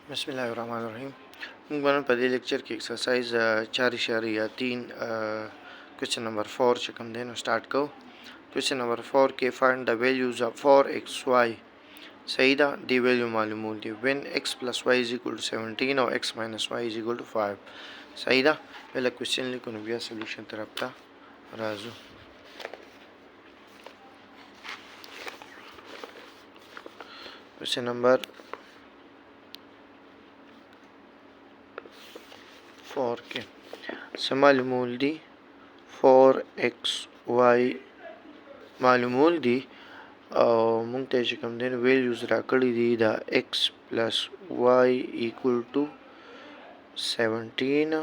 بسم الله الرحمن الرحیم. موږ نن په دې لیکچر کې ایکسرسایز 4.3 کوېسچن نمبر 4 چې کوم دی نو سٹارټ کوو. کوېسچن نمبر 4 کې فایند د ویلیوز اف 4xy صحیح ده. دی ویلیو معلومول دي when x plus y is equal to 17 او x minus y is equal to 5 صحیح ده. پهله کوېسچن لیکو نو بیا سلیوشن طرف ته راځو. کوېسچن نمبر 4 کې څه معلومول دي 4xy معلومول دي او مونږ ته چې کوم دی ویلیوز راکړي دي د x plus y equal to 17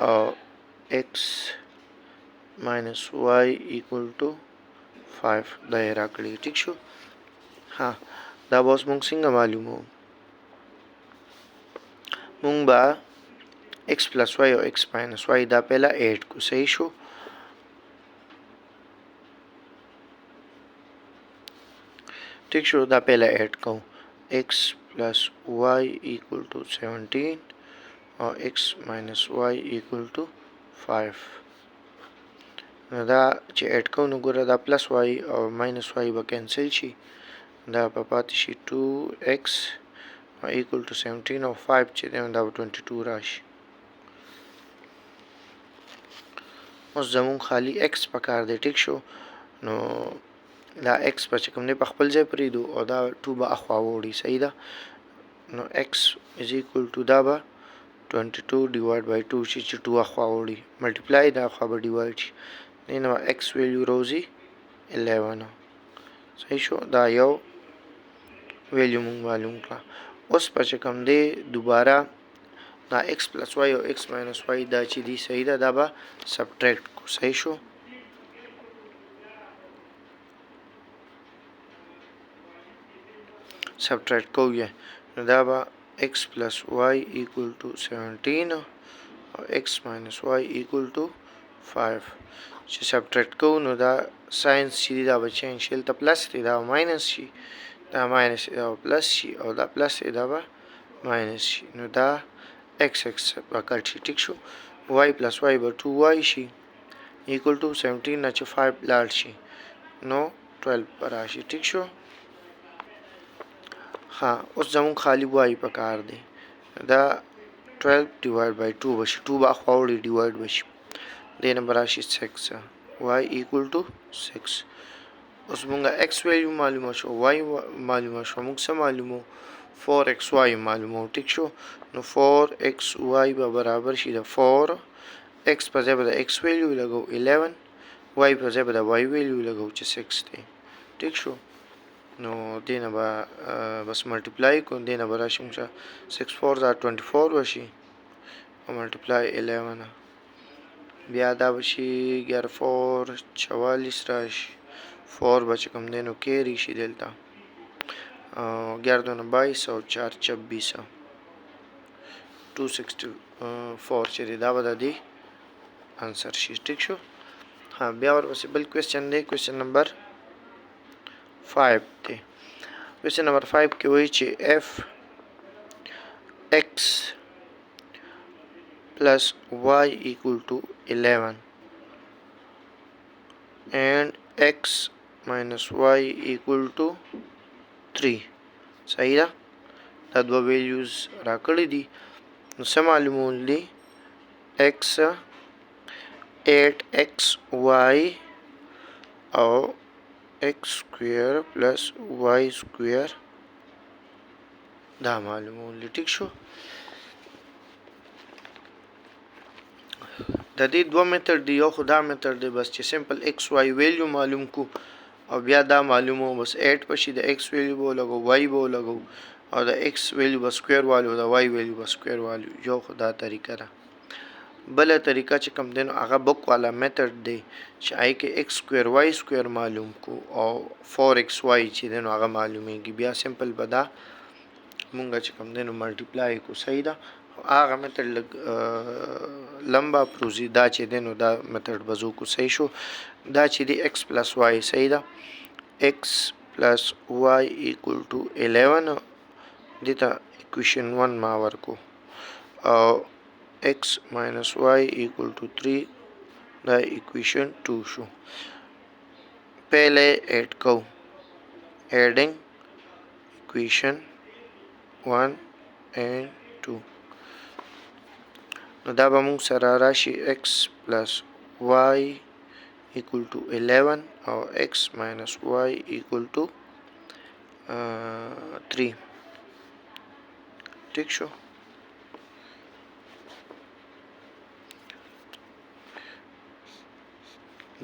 او x minus y equal to 5 دا یې راکړي. ټیک شو. ها دا به اوس مونږ څنګه معلومو. مونږ به x plus y او x minus y دا پهلا 8 کو صحیح شو. ٹھیک شو. دا پہلا ایڈ کو x plus y equal to 17 اور x minus y equal to 5 دا چې ایڈ کو نو ګوره دا پلس y او ماینس y به کینسل شي. دا به پاتې شي 2x equal to 17 او 5 چې دی دا به 22 راشي. اوس زمون خالی x پکار دی. ټیک شو. نو دا x په چې کوم دی په خپل ځای پرېږدو او دا 2 به اخوا وړي. صحیح ده. نو x is equal to دا به 22 ډیوایډ بای 2 شي چې 2 اخوا وړي ملټیپلای دا اخوا به ډیوایډ شي. دې نه به x ویلیو راوځي 11. صحیح شو. دا یو ویلیو مونږ معلوم کړه. اوس په چې کوم دی دوباره دا x plus y او x minus y دا چې دی صحیح ده دا به سبټریکټ کو. صحیح شو. سبټریکټ کوو یې نو دا به x plus y equal to 17 او x minus y equal to 5 چې سبټریکټ کوو نو دا ساینس چې دی دا به چینج شي. دلته پلس دی دا به ماینس شي. دا ماینس دا به پلس شي او دا پلس دی دا به ماینس شي. نو دا x به کټ شي. ټیک شو. y plus y به 2y شي equal to 17 نه چې 5 لاړ شي نو 12 به راشي. ټیک شو. ها اوس زمون خالی y پکار دی. دا 12 ډیوایډ بای 2 بشي. 2 به اخوا وړي ډیوایډ بشي. دې نه به راشي 6 y equal to 6. اوس مونږه x ویلیو معلومه شو y معلومه شو. مونږ څه معلومو 4xy معلومو. ټیک شو. نو 4xy به برابر شي د 4x په ځای به د x ویلیو لګو 11 y په ځای به د y ویلیو لګو چې 6 دی. ټیک شو. نو دې نه به بس ملټیپلای کو. دې نه به راشي مونږ 6 4 24 وشي او ملټیپلای 11 بیا دا بشي 11 4 44 راشي. 4 به چې کوم دی نو کیری شي دلته 11 دونه 22 او 4 26 264 چې دی دا به د دې انسر شي. ټیک شو. ها بیا ورپسې بل کوېسچن دی. کوېسچن نمبر 5 دی. کوېسچن نمبر 5 کې وایي چې f x plus y equal to 11 and x minus y equal to 3 صحیح ده. دا دوه ویلیوز راکړي دي نو څه معلومول دي x 8xy او x square plus y square دا معلومول دي. ټیک شو. د دې دوه میتھډ دی. یو خدا میتھډ دی بس چې سمپل x y ویلیو معلوم کو او بیا دا معلومو بس 8 پشي د x ویلیو به لګو y به لګو او د x ویلیو به سکوير والو د y ویلیو به سکوير والو. یو خدا طریقه ده. بل طریقه چې کوم دین هغه بک والا میتھډ دی چې آی کې x سکوير y سکوير معلوم کو او 4xy چې دین هغه معلومیږي. بیا سمپل بدا مونږه چې کوم دین ملټیپلای کو. صحیح ده. هغه میتھډ لمبا پروزی دا چې دی نو دا میتھډ بزو کو. صحیح شو. دا چې دی x plus y صحیح ده. x plus y equal to 11 دیتا equation 1 ما ورکو او x minus y equal to 3 دا equation 2 شو پہلے ایڈ کو adding equation 1 and 2 نو دا به مونږ سره راشي x plus y equal to 11 او x minus y equal to 3 ٹھیک شو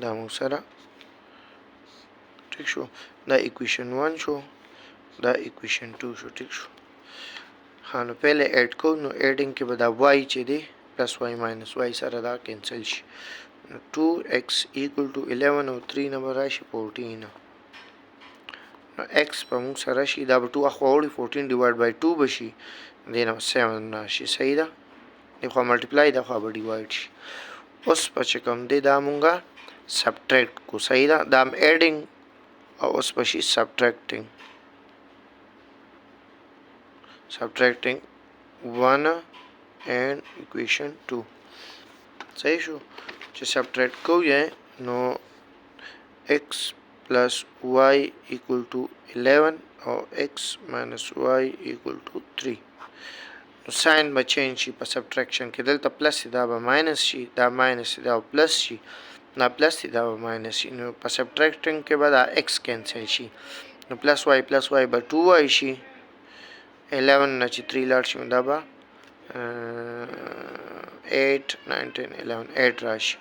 دا مونږ سره ٹھیک شو دا equation 1 شو دا equation 2 شو ٹھیک شو ها نو پہلے ایڈ کو نو ایڈنگ کې به دا y چې دی plus y minus y سره دا کینسل شي 2x equal to 11 او 3 نمبر راشي 14 نو x په موږ سره شي دا به 2 اخوا وړي 14 ډیوایډ بای 2 بشي دی نو 7 راشي صحیح ده دی خوا ملټیپلای دا خوا به ډیوایډ شي اوس په چې کوم دی دا مونږه سبټریکټ کو صحیح ده دا هم ایډنګ او اوس به شي سبټریکټینګ 1 and equation 2 صحیح شو چې سبټریکټ کو یې نو x plus y equal to 11 او x minus y equal to 3 نو ساين به چینج شي په سبټریکشن کې دلته پلس دا به ماینس شي دا ماینس دا پلس شي دا پلس دا به ماینس شي نو په سبټریکټینګ کې به دا x کینسل شي نو پلس y به 2y شي 11 نه چې 3 لاړ شي دا به 8 9 10 11 8 راشي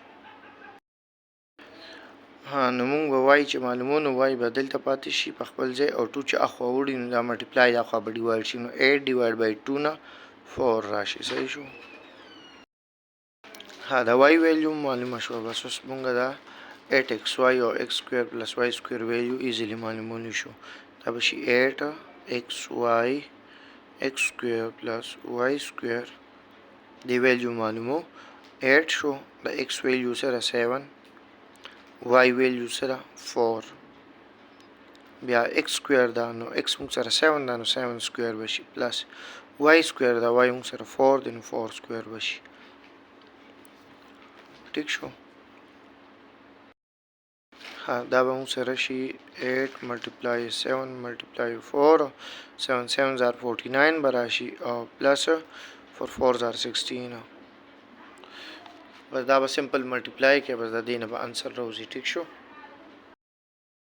ها نو موږ به وای چې معلومونه وای به دلته پاتې شي په خپل ځای او 2 چې اخوا وړي نو دا ملټیپلای دا خوا به ډیوایډ شي نو 8 ډیوایډ بای 2 نه 4 راشي صحیح شو ها دا y ویلیو معلومه شو بس اوس موږ دا 8xy او x square plus y square ویلیو ایزیلی معلومولی شو دا به شي 8xy x square plus y square دی ویلیو معلومو 8 شو دا x ویلیو سره 7 y ویلیو سره 4 بیا x square دا نو x موږ سره 7 دا نو 7 square بشي پلس y square دا y موږ سره 4 دی نو 4 square بشي ٹھیک شو ها دا به موږ سره شي 8 multiply 7 multiply 4 7 7 are 49 به راشي او پلس 4 4 are 16 بس دا به سمپل ملټیپلای کې بس د دې نه به انسر راوځي ٹھیک شو